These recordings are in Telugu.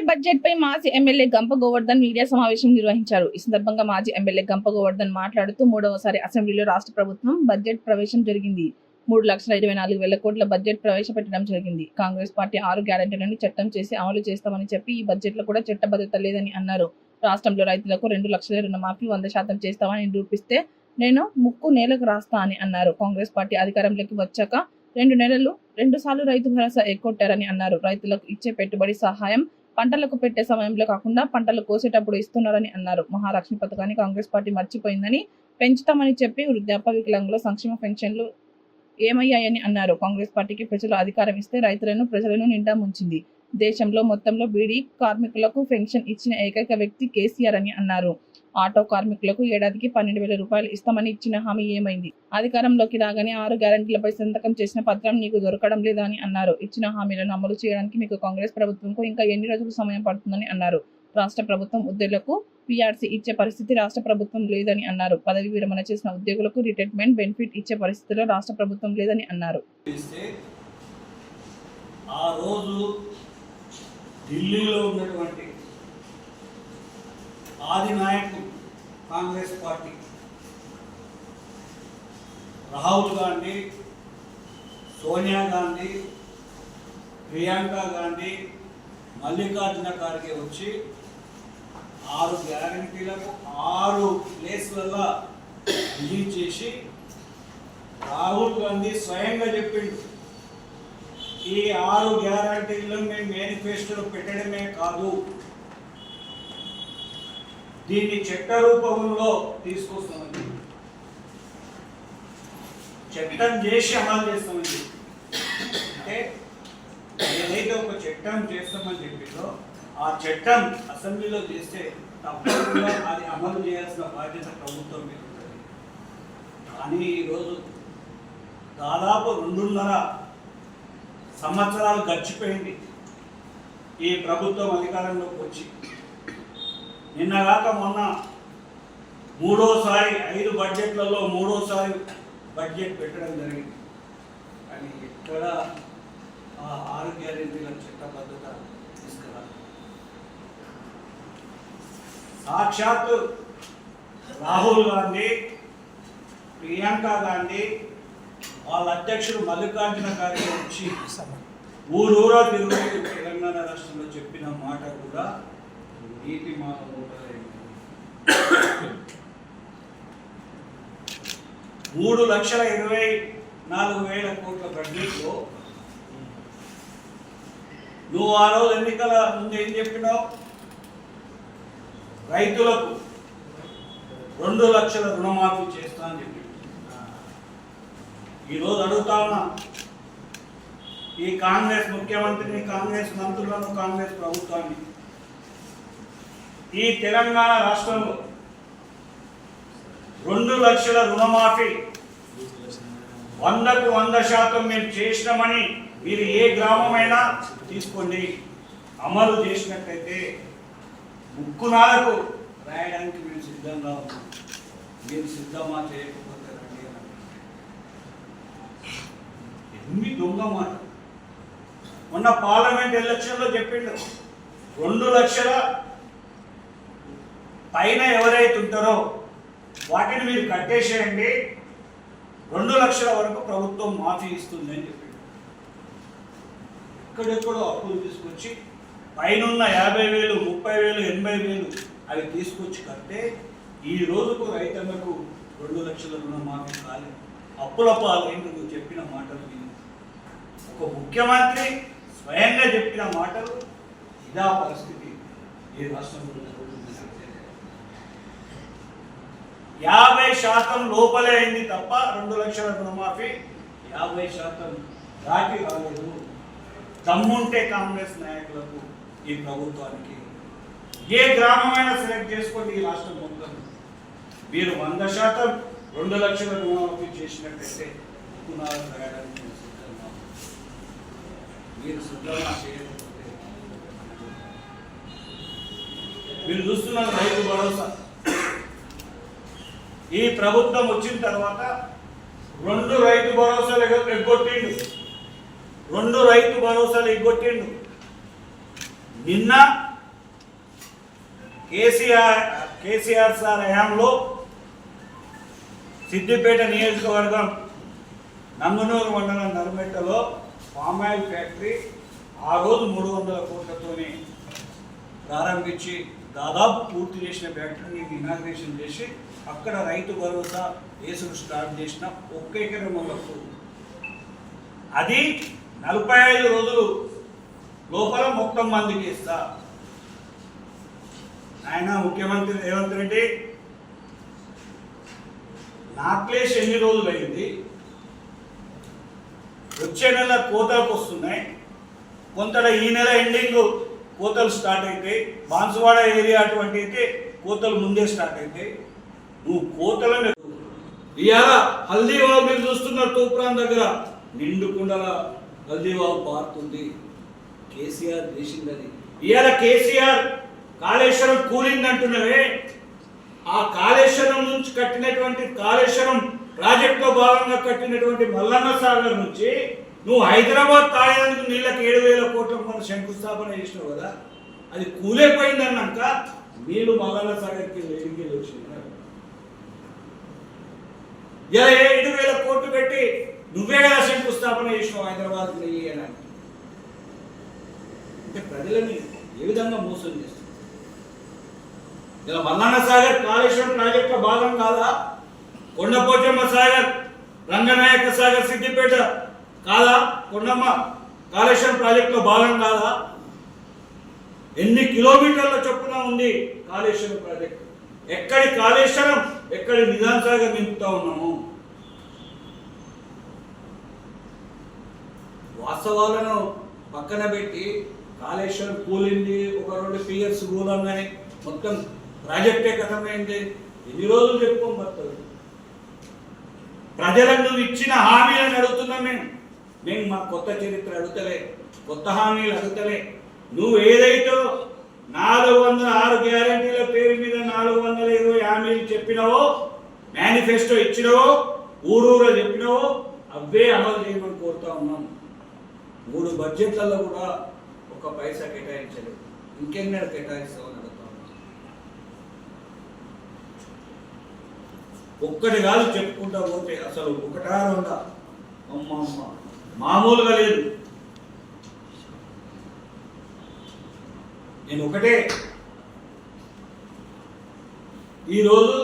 బడ్జెట్ పై మాజీ ఎమ్మెల్యే గంప గోవర్ధన్ మీడియా సమావేశం నిర్వహించారు. ఈ సందర్భంగా మాజీ ఎమ్మెల్యే గంప గోవర్ధన్ మాట్లాడుతూ మూడవసారి అసెంబ్లీలో రాష్ట్ర ప్రభుత్వం బడ్జెట్ ప్రవేశం జరిగింది. 3,24,000 కోట్ల బడ్జెట్ ప్రవేశపెట్టడం జరిగింది. కాంగ్రెస్ పార్టీ 6 గ్యారెంటీలను చట్టం చేసి అమలు చేస్తామని చెప్పి ఈ బడ్జెట్ లో కూడా చట్టబద్ధత లేదని అన్నారు. రాష్ట్రంలో రైతులకు 2 లక్షల రుణమాఫీ 100% చేస్తామని నిరూపిస్తే నేను ముక్కు నేలకు రాస్తా అని అన్నారు. కాంగ్రెస్ పార్టీ అధికారంలోకి వచ్చాక 2 నెలలు 2 సార్లు రైతు భరోసా ఎగ్గొట్టారని అన్నారు. రైతులకు ఇచ్చే పెట్టుబడి సహాయం పంటలకు పెట్టే సమయంలో కాకుండా పంటలు కోసేటప్పుడు ఇస్తున్నారని అన్నారు. మహాలక్ష్మి పథకాన్ని కాంగ్రెస్ పార్టీ మర్చిపోయిందని, పెంచుతామని చెప్పి వృద్ధాప్య వికలాంగుల సంక్షేమ పెన్షన్లు ఏమయ్యాయని అన్నారు. కాంగ్రెస్ పార్టీకి ప్రజలు అధికారం ఇస్తే ప్రజలను నిండా ముంచింది. దేశంలో మొత్తంలో బీడీ కార్మికులకు పెన్షన్ ఇచ్చిన ఏకైక వ్యక్తి కేసీఆర్ అని అన్నారు. ఆటో కార్మికులకు ఏడాదికి 12,000 రూపాయలు ఇస్తామని ఇచ్చిన హామీ ఏమైంది? అధికారంలోకి రాగానే 6 గ్యారెంటీలపై సంతకం చేసిన పత్రం నీకు దొరకడం లేదా అని అన్నారు. ఇచ్చిన హామీలను అమలు చేయడానికి మీకు కాంగ్రెస్ ప్రభుత్వంకు ఇంకా ఎన్ని రోజులు సమయం పడుతుందని అన్నారు. రాష్ట్ర ప్రభుత్వం ఉద్యోగులకు పీఆర్సీ ఇచ్చే పరిస్థితి రాష్ట్ర ప్రభుత్వం లేదని అన్నారు. పదవి విరమణ చేసిన ఉద్యోగులకు రిటైర్మెంట్ బెనిఫిట్ ఇచ్చే పరిస్థితిలో రాష్ట్ర ప్రభుత్వం లేదని అన్నారు. ఆ రోజు ఢిల్లీలో ఉన్నటువంటి ఆది నాయకుడు కాంగ్రెస్ పార్టీ రాహుల్ గాంధీ, సోనియా గాంధీ, ప్రియాంక గాంధీ, మల్లికార్జున ఖార్గే వచ్చి 6 గ్యారంటీలకు 6 ప్లేస్లలో రిలీజ్ చేసి రాహుల్ గాంధీ స్వయంగా చెప్పిండు, ఈ 6 గ్యారంటీలను మేము మేనిఫెస్టోలో పెట్టడమే కాదు, దీన్ని చట్ట రూపంలో తీసుకొస్తామని, చట్టం చేసి అమలు చేస్తామని. అంటే ఏదైతే ఒక చట్టం చేస్తామని చెప్పిందో ఆ చట్టం అసెంబ్లీలో చేస్తే తప్పకుండా అది అమలు చేయాల్సిన బాధ్యత ప్రభుత్వం మీద ఉంటుంది. కానీ ఈరోజు దాదాపు 2.5 సంవత్సరాలు గడిచిపోయింది ఈ ప్రభుత్వం అధికారంలోకి వచ్చి. నిన్నగాక మొన్న 3వసారి 5 బడ్జెట్లలో 3వసారి బడ్జెట్ పెట్టడం జరిగింది. కానీ ఎక్కడ ఆ 6 గ్యారెంటీల చట్టబద్ధత తీసుకురా. సాక్షాత్ రాహుల్ గాంధీ, ప్రియాంక గాంధీ, వాళ్ళ అధ్యక్షుడు మల్లికార్జున ఖార్గే వచ్చి ఊరూరా తిరుగుతూ తెలంగాణ రాష్ట్రంలో చెప్పిన మాట కూడా నీతి మాట ఉండలేదు. 3,24,000 కోట్ల బడ్జెట్లో నువ్వు ఆ రోజు ఎన్నికల ముందు ఏం చెప్పినావు? రైతులకు 2 లక్షల రుణమాఫీ చేస్తా అని చెప్పి. ఈరోజు అడుగుతా ఉన్నా, ఈ కాంగ్రెస్ ముఖ్యమంత్రిని, కాంగ్రెస్ మంత్రులను, కాంగ్రెస్ ప్రభుత్వాన్ని, ఈ తెలంగాణ రాష్ట్రంలో 2 లక్షల రుణమాఫీ 100కు 100% మేము చేసినామని మీరు ఏ గ్రామమైనా తీసుకోండి, అమలు చేసినట్లయితే ముక్కునాలకు రాయడానికి మేము సిద్ధంగా ఉన్నాం, మీరు సిద్ధమా చేయకపోతే రండి. ఎన్ని దొంగ మాట. మొన్న పార్లమెంట్ ఎలక్షన్లో చెప్పిండు, 2 లక్షల పైన ఎవరైతే ఉంటారో వాటిని మీరు కట్టేసేయండి, 2 లక్షల వరకు ప్రభుత్వం మాఫీ ఇస్తుంది అని చెప్పి. ఎక్కడెక్కడో అప్పులు తీసుకొచ్చి పైన 50,000, 30,000, 80,000 అవి తీసుకొచ్చి కడితే ఈ రోజుకు రైతన్నకు 2 లక్షల రుణమాఫీ కాలేదు. అప్పుల పాలైంది. నువ్వు చెప్పిన మాటలు విని ఒక ముఖ్యమంత్రి స్వయంగా చెప్పిన మాటలు ఇదా పరిస్థితి ఈ రాష్ట్రంలో. 50% లోపలే అయింది తప్ప 2 లక్షల రుణమాఫీ 50% దాటి రాలేదు. దమ్ముంటే కాంగ్రెస్ నాయకులకు, ఈ ప్రభుత్వానికి ఏ గ్రామమైనా సెలెక్ట్ చేసుకోండి ఈ రాష్ట్రం మొత్తం, మీరు 100% 2 లక్షల రుణమాఫీ చేసినట్టయితే రాయడానికి సిద్ధంగా. మీరు సిద్ధంగా చేయకపోతే మీరు చూస్తున్నారు రైతు భరోసా. ఈ ప్రభుత్వం వచ్చిన తర్వాత 2 రైతు భరోసాలు ఎగ్గొట్టిండు, 2 రైతు భరోసాలు ఎగ్గొట్టిండు. నిన్న కేసీఆర్ సార్ హయాంలో సిద్దిపేట నియోజకవర్గం నంగనూరు మండలం నర్మెట్టలో పామ్ ఆయిల్ ఫ్యాక్టరీ ఆ రోజు 300 కోట్లతోనే ప్రారంభించి దాదాపు పూర్తి చేసిన ఫ్యాక్టరీని ఇనాగ్రేషన్ చేసి అక్కడ రైతు భరోసా వేసుడు స్టార్ట్ చేసిన ఒక్క ఎకరం వరకు అది 45 రోజులు లోపల మొత్తం మందికి ఇస్తా. ఆయన ముఖ్యమంత్రి రేవంత్ రెడ్డి నాట్లేసి ఎన్ని రోజులు అయింది, వచ్చే నెల కోతలకు వస్తున్నాయి, కొంత ఈ నెల ఎండింగ్ కోతలు స్టార్ట్ అవుతాయి, బాన్సువాడ ఏరియా అటువంటి అయితే కోతలు ముందే స్టార్ట్ అవుతాయి. నువ్వు కోతలను ఇవాళ హల్దీవాగు మీరు చూస్తున్నారు, తూప్రాన్ దగ్గర నిండు కుండల హల్దీవాగు పారుతుంది. కేసీఆర్ చేసింది అది. ఇవాళ కేసీఆర్ కాళేశ్వరం కూలిందంటున్నవే, ఆ కాళేశ్వరం నుంచి కట్టినటువంటి కాళేశ్వరం ప్రాజెక్టులో భాగంగా కట్టినటువంటి మల్లన్న సాగర్ నుంచి నువ్వు హైదరాబాద్ తాగేందుకు నీళ్ళకి 7,000 కోట్ల మన శంకుస్థాపన చేసినావు కదా, అది కూలైపోయిందన్నాక నీళ్లు మల్లన్న సాగర్కి వేడికి వచ్చినాయి. ఇలా 7,000 కోట్లు పెట్టి నువ్వే కదా శంకుస్థాపన చేసినావు హైదరాబాద్ నెయ్యడానికి. అంటే ప్రజలని ఏ విధంగా మోసం చేస్తారు? ఇలా మల్లన్న సాగర్ కాళేశ్వరం ప్రాజెక్టులో భాగం కాదా? కొండపోచమ్మ సాగర్, రంగనాయక సాగర్, సిద్దిపేట కాదా? కొండమ్మ కాళేశ్వరం ప్రాజెక్టులో భాగం కాదా? ఎన్ని కిలోమీటర్ల చొప్పున ఉంది కాళేశ్వరం ప్రాజెక్టు? ఎక్కడి కాళేశ్వరం, ఎక్కడి నిజాం సాగర్ నింపుతా ఉన్నాము? వాస్తవాలను పక్కన పెట్టి కాళేశ్వరం కూలింది, ఒక 2 పియర్స్ కూలన్నాయి, మొత్తం ప్రాజెక్టే కథమైంది. ఎన్ని రోజులు చెప్పుకోబోతుంది? ప్రజలకు నువ్వు ఇచ్చిన హామీలను అడుగుతున్నాం మేము మా కొత్త చరిత్ర అడుగుతలే, కొత్త హామీలు అడుగుతలే. నువ్వు ఏదైతే 406 గ్యారంటీల పేరు మీద 420 హామీలు చెప్పినావో, మేనిఫెస్టో ఇచ్చినావో, ఊరూరా చెప్పినావో అవే అమలు చేయమని కోరుతా ఉన్నాం. 3 బడ్జెట్లలో కూడా ఒక పైసా కేటాయించలేదు. ఇంకెన్నడూ కేటాయిస్తామని అడుగుతా ఉన్నాం. ఒక్కటి కాదు చెప్పుకుంటా పోతే అసలు ఒకటా రెండా, అమ్మ మామూలుగా లేదు. నేను ఒకటే, ఈరోజు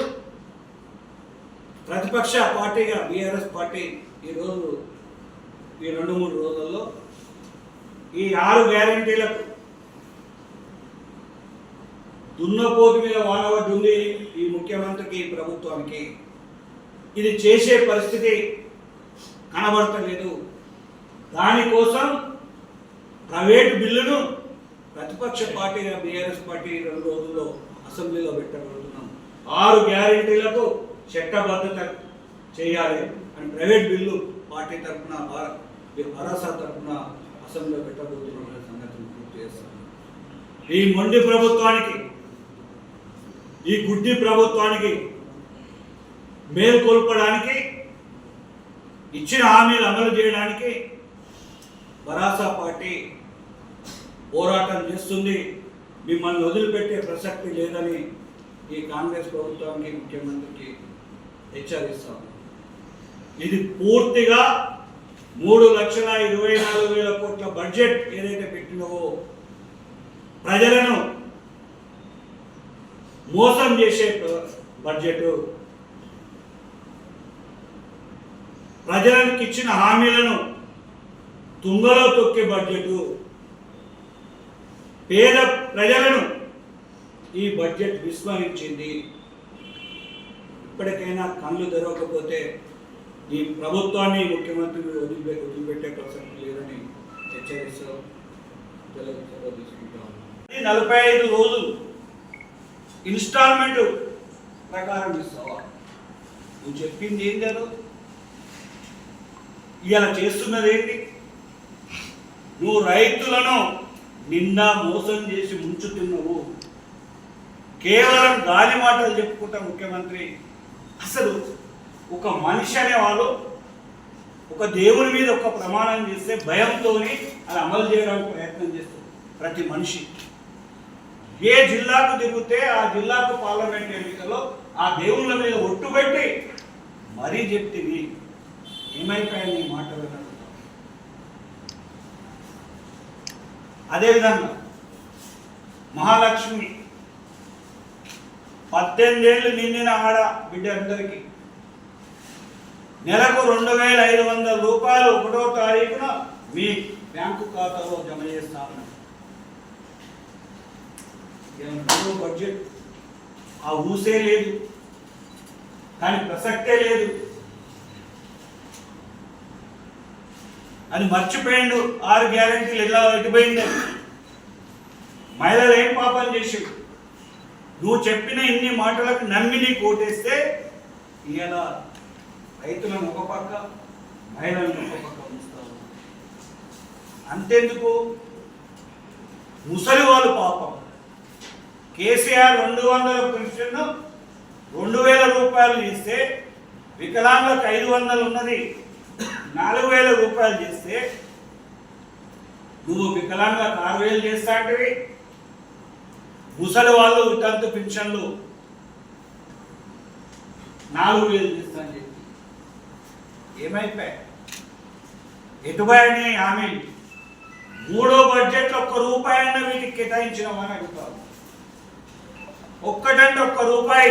ప్రతిపక్ష పార్టీగా బీఆర్ఎస్ పార్టీ ఈరోజు ఈ 2-3 రోజుల్లో ఈ 6 గ్యారంటీలకు దున్నపోతు మీద వానవడ్డు ఉంది ఈ ముఖ్యమంత్రికి, ఈ ప్రభుత్వానికి. ఇది చేసే పరిస్థితి కనబడతలేదు. దానికోసం ప్రైవేటు బిల్లును ప్రతిపక్ష పార్టీగా బీఆర్ఎస్ పార్టీ 2 రోజుల్లో అసెంబ్లీలో పెట్టబడుతున్నాం. 6 గ్యారంటీలకు చట్టబద్ధత చేయాలి అని ప్రైవేట్ బిల్లు పార్టీ తరఫున, భరోసా తరఫున అసెంబ్లీలో పెట్టబోతున్న సంగతిని పూర్తి చేస్తాం. ఈ మొండి ప్రభుత్వానికి, ఈ గుడ్డి ప్రభుత్వానికి మేల్కొల్పడానికి, ఇచ్చిన హామీలు అమలు చేయడానికి భరోసా పార్టీ పోరాటం చేస్తుంది. మిమ్మల్ని వదిలిపెట్టే ప్రసక్తి లేదని ఈ కాంగ్రెస్ ప్రభుత్వానికి, ముఖ్యమంత్రికి హెచ్చరిస్తాం. ఇది పూర్తిగా 3,24,000 కోట్ల బడ్జెట్ ఏదైతే పెట్టినవో ప్రజలను మోసం చేసే బడ్జెట్, ప్రజలకు ఇచ్చిన హామీలను తుంగలో తొక్కే బడ్జెట్, పేద ప్రజలను ఈ బడ్జెట్ విస్మరించింది. ఇప్పటికైనా కళ్ళు తెరవకపోతే ఈ ప్రభుత్వాన్ని, ముఖ్యమంత్రిని వదిలిపెట్టే ప్రసక్తి లేదని హెచ్చరిస్తూ తీసుకుంటాం. 45 రోజులు ఇన్స్టాల్మెంట్ ప్రకారం ఇస్తావా? నువ్వు చెప్పింది ఏం జరగదు. ఇలా చేస్తున్నది ఏంటి? నువ్వు రైతులను నిండా మోసం చేసి ముంచుతున్నావు. కేవలం గాలి మాటలు చెప్పుకుంటా ముఖ్యమంత్రి. అసలు ఒక మనిషి అనేవాళ్ళు ఒక దేవుని మీద ఒక ప్రమాణం చేస్తే భయంతో అది అమలు చేయడానికి ప్రయత్నం చేస్తారు ప్రతి మనిషి. ఏ జిల్లాకు తిరిగితే ఆ జిల్లాకు పార్లమెంట్ ఎన్నికల్లో ఆ దేవుళ్ళ మీద ఒట్టు పెట్టి మరీ చెప్తివి. ఏమైపోయాయి నీ మాటలు? అదేవిధంగా మహాలక్ష్మి 18 ఏళ్ళు నిండిన ఆడ బిడ్డ అందరికీ నెలకు 2,500 రూపాయలు 1వ తారీఖున మీ బ్యాంకు ఖాతాలో జమ చేస్తామని బడ్జెట్ ఆ ఊసే లేదు, కానీ ప్రసక్తే లేదు. అది మర్చిపోయిండు. 6 గ్యారెంటీలు ఎలా ఎటుపోయింది? మహిళలు ఏం పాపం చేసిండు? నువ్వు చెప్పిన ఇన్ని మాటలకు నమ్మి నీకు ఓటేస్తే ఇలా రైతులను ఒక పక్క, మహిళలను ఒక పక్క ఉంచుతావు. అంతెందుకు, ముసలి వాళ్ళు పాపం కేసీఆర్ 200 పెన్షన్ 2,000 రూపాయలు చేస్తే, వికలాంగులకు 500 ఉన్నది 4,000 రూపాయలు చేస్తే, నువ్వు వికలాంగులకు 6,000 చేస్తా అంటే, ముసలి వాళ్ళు వితంతు పెన్షన్లు 4,000 చేస్తా అని చెప్పి ఏమైపోయాయి? ఎటుపోయాయని ఆమె 3వ బడ్జెట్లో 1 రూపాయి అన్న వీటికి కేటాయించినామని అడుగుతారు. ఒక్కటంటే 1 రూపాయి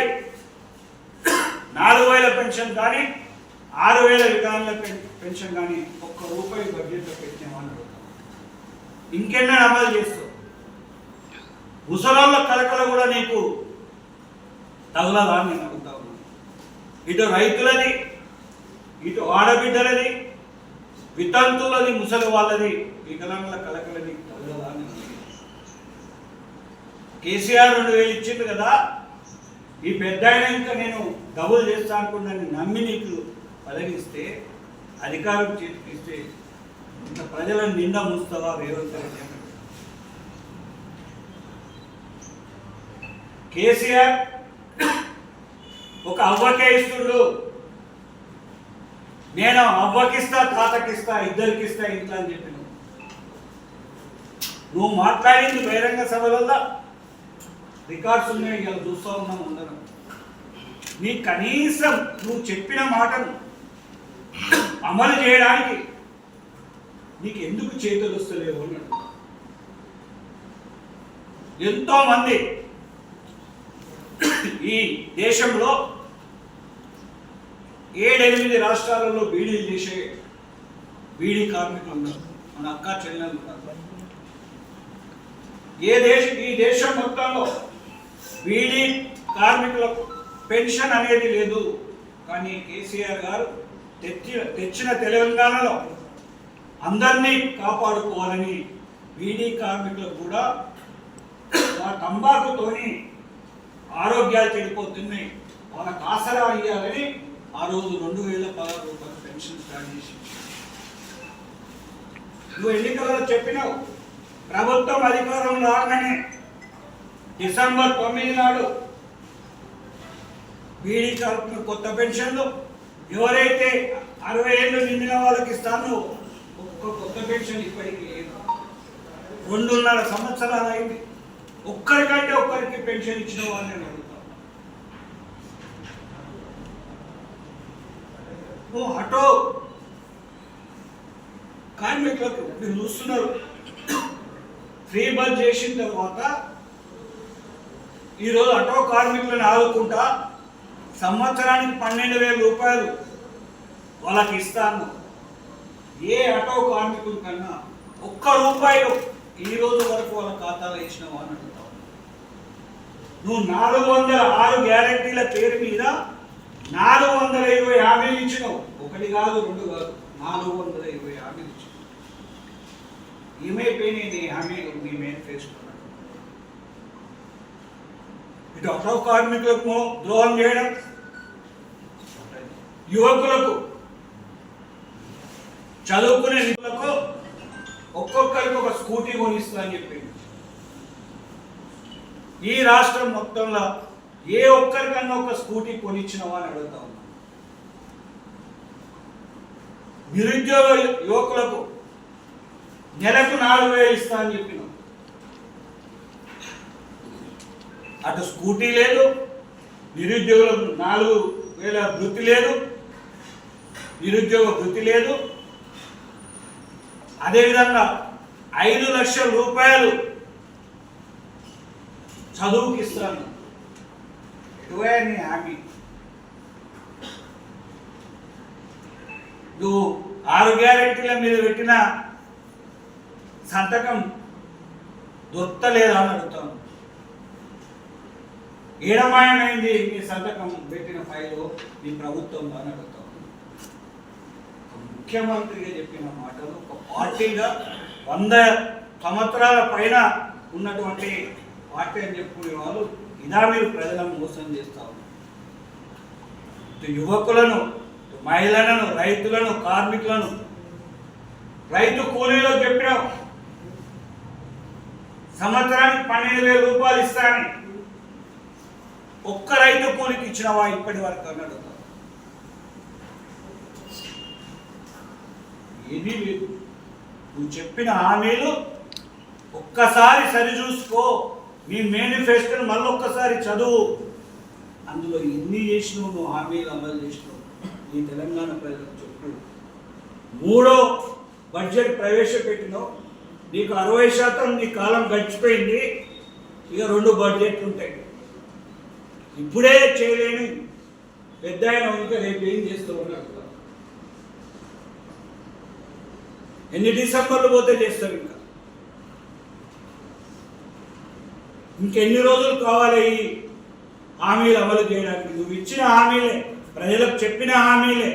4,000 పెన్షన్ కానీ 6,000 వికలాంగుల పెన్షన్ కానీ 1 రూపాయి బడ్జెట్లో పెట్టినామని అడుగుతాం. ఇంకెన్నో అమలు చేస్తావు? ముసలాళ్ళ కలకల కూడా నీకు తగలదా అని నేను అడుగుతా ఉన్నాను. ఇటు రైతులది, ఇటు ఆడబిడ్డలది, వితంతులది, ముసలి వాళ్ళది, వికలాంగుల కలకలది తగలదా అని. కేసీఆర్ 2,000 ఇచ్చింది కదా, ఈ పెద్ద ఇంకా నేను డబుల్ చేస్తా అనుకున్నాను నమ్మి నీకు పదవిస్తే, అధికారం చేతికిస్తే ఇంత ప్రజలను నిండా ముంచుతావా రేవంత్ రెడ్డి? కేసీఆర్ ఒక అవ్వకే ఇస్తుండు. నేను అవ్వకిస్తా, తాతకిస్తా, ఇద్దరికిస్తా ఇంట్లో అని చెప్పిన నువ్వు మాట్లాడింది బహిరంగ సభలలో రికార్డ్స్ ఉన్నాయి, ఇలా చూస్తూ ఉన్నాం అందరం. నీ కనీసం నువ్వు చెప్పిన మాటను అమలు చేయడానికి నీకు ఎందుకు చేతులు వస్తలేవు అన్నాడు. ఎంతో మంది ఈ దేశంలో 7-8 రాష్ట్రాలలో బీడీలు చేసే బీడీ కార్మికులు ఉన్నారు, మన అక్క చెల్లెలు ఉన్నారు. ఈ దేశం మొత్తంలో బీడీ కార్మికులకు పెన్షన్ అనేది లేదు. కానీ కేసీఆర్ గారు తెచ్చిన తెలంగాణలో అందరినీ కాపాడుకోవాలని బీడీ కార్మికులకు కూడా తంబాకుతోని ఆరోగ్యాలు చెడిపోతున్నాయి, వాళ్ళకు ఆసరా అయ్యాలని ఆ రోజు 2,016 రూపాయలు పెన్షన్ స్టార్ట్ చేసి నువ్వు ఎన్నికలలో చెప్పినావు. ప్రభుత్వం అధికారం రాగానే డిసెంబర్ 9 నాడు బీడీ కార్మికులు కొత్త పెన్షన్లు ఎవరైతే 60 ఏళ్ళు నిండిన వాళ్ళకి ఇస్తానో ఒక్క కొత్త పెన్షన్ ఇప్పటికీ లేదు. 2.5 సంవత్సరాలు అయింది. ఒక్కరికంటే ఒక్కరికి పెన్షన్ ఇచ్చిన వాళ్ళని అడుగుతాం. నువ్వు ఆటో కార్మికులకు మీరు చూస్తున్నారు, ఫ్రీ బస్ చేసిన తర్వాత ఈరోజు ఆటో కార్మికులను ఆదుకుంటా సంవత్సరానికి 12,000 రూపాయలు వాళ్ళకి ఇస్తాను. ఏ ఆటో కార్మికుల కన్నా 1 రూపాయి ఈ రోజు వరకు వాళ్ళ ఖాతాలో ఇచ్చినావు అని అడుగుతావు. నువ్వు 406 గ్యారెంటీల పేరు మీద 420 హామీలు ఇచ్చినావు. 1 కాదు 2 కాదు, 420 హామీలు ఇచ్చినావు. ఏమైపోయినాయి నీ హామీలు, నీ మేనిఫెస్టో? ఇటు ఆటో కార్మికులకు ద్రోహం చేయడం, యువకులకు చదువుకునే నిధులకు ఒక్కొక్కరికి ఒక స్కూటీ కొనిస్తా అని చెప్పింది. ఈ రాష్ట్రం మొత్తంలో ఏ ఒక్కరికన్నా ఒక స్కూటీ కొనిచ్చినవా అని అడుగుతా ఉన్నా. నిరుద్యోగ యువకులకు నెలకు 4,000 ఇస్తా అని చెప్పినాం. అటు స్కూటీ లేదు, నిరుద్యోగులకు 4,000 వృత్తి లేదు, నిరుద్యోగ వృత్తి లేదు. అదేవిధంగా 5 లక్షల రూపాయలు చదువుకి ఇస్తాను. ఎటువైనా హామీ నువ్వు 6 గ్యారెంటీల మీద పెట్టిన సంతకం దొత్తలేదా అని అడుగుతాను. ఏడమాయమైంది నీ సంతకం పెట్టిన ఫైలు నీ ప్రభుత్వంలో అని అడుగుతాను. ముఖ్యమంత్రిగా చెప్పిన మాటలు ఒక పార్టీగా 100 సంవత్సరాల పైన ఉన్నటువంటి పార్టీ అని చెప్పుకునే వాళ్ళు ఇలా మీరు ప్రజలను మోసం చేస్తా ఉన్నారు. యువకులను, మహిళలను, రైతులను, కార్మికులను, రైతు కూలీలో చెప్పినావు సంవత్సరానికి 12,000 రూపాయలు ఇస్తానని. ఒక్క రైతు కూలికి ఇచ్చినవా ఇప్పటి వరకు అని అడుగుతావు. ఏమీ లేదు. నువ్వు చెప్పిన హామీలు ఒక్కసారి సరిచూసుకో. నీ మేనిఫెస్టోని మళ్ళొక్కసారి చదువు. అందులో ఎన్ని చేసినావు, నువ్వు హామీలు అమలు చేసినావు నీ తెలంగాణ ప్రజలకు చెప్పు. 3వ బడ్జెట్ ప్రవేశపెట్టినావు. నీకు 60% నీ కాలం గడిచిపోయింది. ఇక 2 బడ్జెట్లు ఉంటాయి. ఇప్పుడే చేయలేని పెద్ద ఆయన ఇంకా రేపు ఏం చేస్తూ ఉన్నాడు. ఎన్ని డిసెంబర్లు పోతే చేస్తారు. ఇంకెన్ని రోజులు కావాలి ఈ హామీలు అమలు చేయడానికి? నువ్వు ఇచ్చిన హామీలే, ప్రజలకు చెప్పిన హామీలే.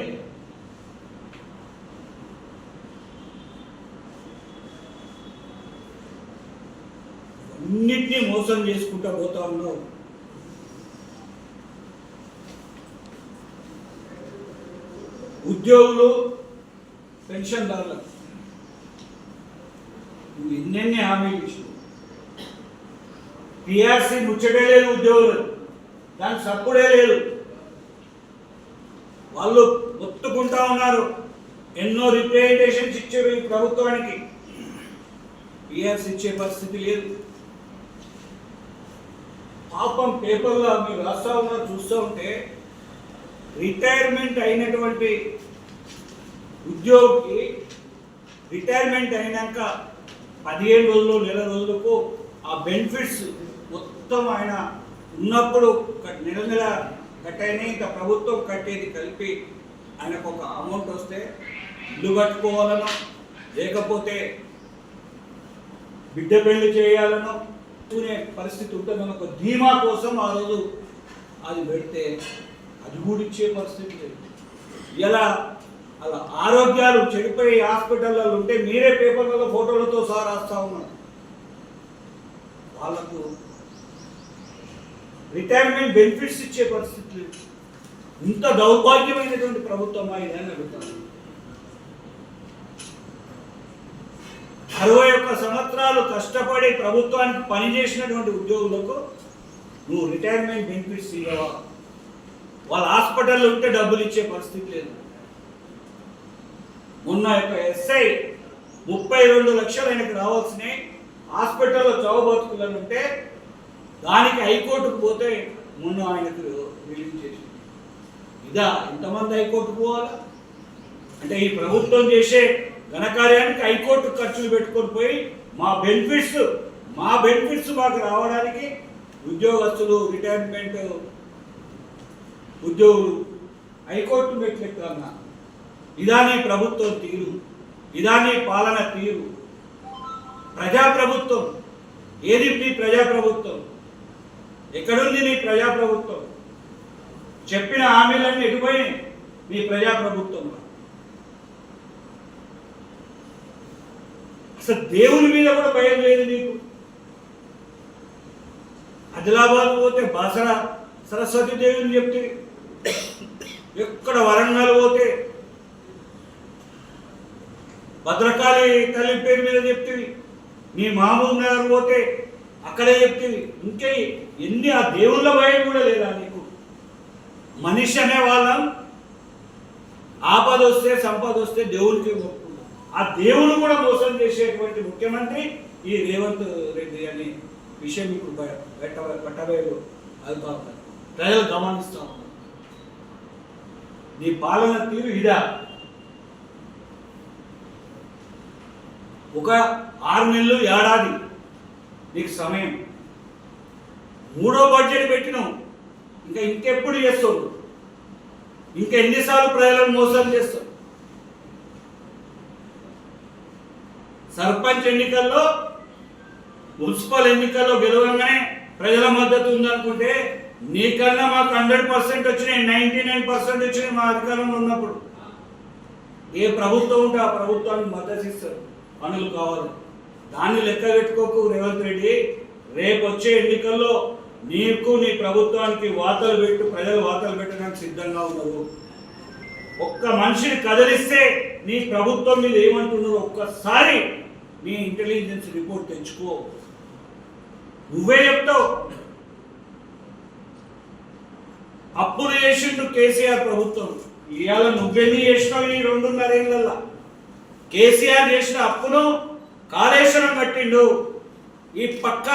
అన్నిటినీ మోసం చేసుకుంటూ పోతా ఉన్నావు. ఉద్యోగులు, పెన్షన్దారులకు నువ్వు ఎన్నెన్ని హామీలు ఇచ్చినావు. పిఆర్సీ ముచ్చటే లేదు, ఉద్యోగులు దానికి సప్పుడే లేదు. వాళ్ళు ఒత్తుకుంటా ఉన్నారు. ఎన్నో రిప్రజెంటేషన్స్ ఇచ్చారు ఈ ప్రభుత్వానికి. పిఆర్సీ ఇచ్చే పరిస్థితి లేదు. పాపం పేపర్లో మీరు రాస్తా ఉన్నారు, చూస్తూ ఉంటే రిటైర్మెంట్ అయినటువంటి ఉద్యోగికి రిటైర్మెంట్ అయినాక 15 రోజులు, నెల రోజులకు ఆ బెనిఫిట్స్ మొత్తం ఆయన ఉన్నప్పుడు నెల కట్టయినా ఇంకా ప్రభుత్వం కట్టేది కలిపి ఆయనకు ఒక అమౌంట్ వస్తే ఇల్లు కట్టుకోవాలనో లేకపోతే బిడ్డ పెళ్లి చేయాలనో చూనే పరిస్థితి ఉంటుందని ఒక ధీమా కోసం ఆ రోజు అది పెడితే అది కూడా ఇచ్చే పరిస్థితి లేదు. ఇలా అలా ఆరోగ్యాలు చెడిపోయి హాస్పిటల్లో ఉంటే మీరే పేపర్లలో ఫోటోలతో సహా రాస్తా ఉన్నారు. వాళ్ళకు రిటైర్మెంట్ బెనిఫిట్స్ ఇచ్చే పరిస్థితి లేదు. ఇంత దౌర్భాగ్యమైనటువంటి ప్రభుత్వమా ఇదని అడుగుతాను. 61 సంవత్సరాలు కష్టపడి ప్రభుత్వానికి పనిచేసినటువంటి ఉద్యోగులకు నువ్వు రిటైర్మెంట్ బెనిఫిట్స్ ఇవ్వవా? వాళ్ళ హాస్పిటల్లో ఉంటే డబ్బులు ఇచ్చే పరిస్థితి లేదు. మొన్న యొక్క ఎస్ఐ 32 లక్షలు ఆయనకు రావాల్సినవి హాస్పిటల్లో చావు బతుకులను ఉంటే దానికి హైకోర్టుకు పోతే మొన్న ఆయనకు రిలీజ్ చేసింది. ఇదా ఎంతమంది హైకోర్టుకు పోవాలా? అంటే ఈ ప్రభుత్వం చేసే ఘనకార్యానికి హైకోర్టు ఖర్చులు పెట్టుకొని పోయి మా బెనిఫిట్స్ మాకు రావడానికి ఉద్యోగస్తులు, రిటైర్మెంట్ ఉద్యోగులు హైకోర్టు మెట్లెక్కన్నా. ఇదా నీ ప్రభుత్వం తీరు? ఇదా నీ పాలన తీరు? ప్రజాప్రభుత్వం ఏది నీ ప్రజాప్రభుత్వం? ఎక్కడుంది నీ ప్రజాప్రభుత్వం? చెప్పిన హామీలన్నీ ఎటుపోయినాయి నీ ప్రజాప్రభుత్వంలో? అసలు దేవుని మీద కూడా భయం లేదు నీకు. ఆదిలాబాద్ పోతే బాసరా సరస్వతి దేవిని చెప్తే, ఎక్కడ వరంగల్ పోతే భద్రకాళి తల్లి పేరు మీద చెప్తుంది, నీ మహబూబ్ నగర్ పోతే అక్కడే చెప్తుంది. ఇంకే ఎన్ని ఆ దేవుళ్ళ భయం కూడా లేదా నీకు? మనిషి అనే వాళ్ళం ఆపద వస్తే సంపద వస్తే దేవుడికి మొక్కుకుంటాం. ఆ దేవుడు కూడా మోసం చేసేటువంటి ముఖ్యమంత్రి ఈ రేవంత్ రెడ్డి అని విషయం ఇప్పుడు పట్టబయలు అవుతా ఉన్నారు. ప్రజలు గమనిస్తూ ఉన్నారు. నీ పాలన తీరు ఇదా? ఒక 6 నెలలు ఏడాది నీకు సమయం, 3వ బడ్జెట్ పెట్టినావు, ఇంకెప్పుడు చేస్తావు? ఎన్నిసార్లు ప్రజలను మోసం చేస్తావు? సర్పంచ్ ఎన్నికల్లో, మున్సిపల్ ఎన్నికల్లో గెలవగానే ప్రజల మద్దతు ఉందనుకుంటే నీకన్నా మాకు 100% వచ్చినాయి, 99% వచ్చినాయి మా అధికారంలో ఉన్నప్పుడు. ఏ ప్రభుత్వం ఉంటే ఆ ప్రభుత్వానికి మద్దతు ఇస్తారు, పనులు కావాలి. దాన్ని లెక్క పెట్టుకోకు రేవంత్ రెడ్డి. రేపు వచ్చే ఎన్నికల్లో నీకు నీ ప్రభుత్వానికి వార్తలు పెట్టు, ప్రజలు వార్తలు పెట్టడానికి సిద్ధంగా ఉన్నారు. ఒక్క మనిషిని కదిలిస్తే నీ ప్రభుత్వం మీద ఏమంటున్నారో ఒక్కసారి నీ ఇంటెలిజెన్స్ రిపోర్ట్ తెచ్చుకో. నువ్వే చెప్తావు. అప్పులు చేసిండు కేసీఆర్ ప్రభుత్వం. ఇవాళ నువ్వెన్ని చేసినావు ఈ 2.5 ఏళ్ళల్లో? కేసీఆర్ చేసిన అప్పును కాళేశ్వరం కట్టిండు. ఈ పక్క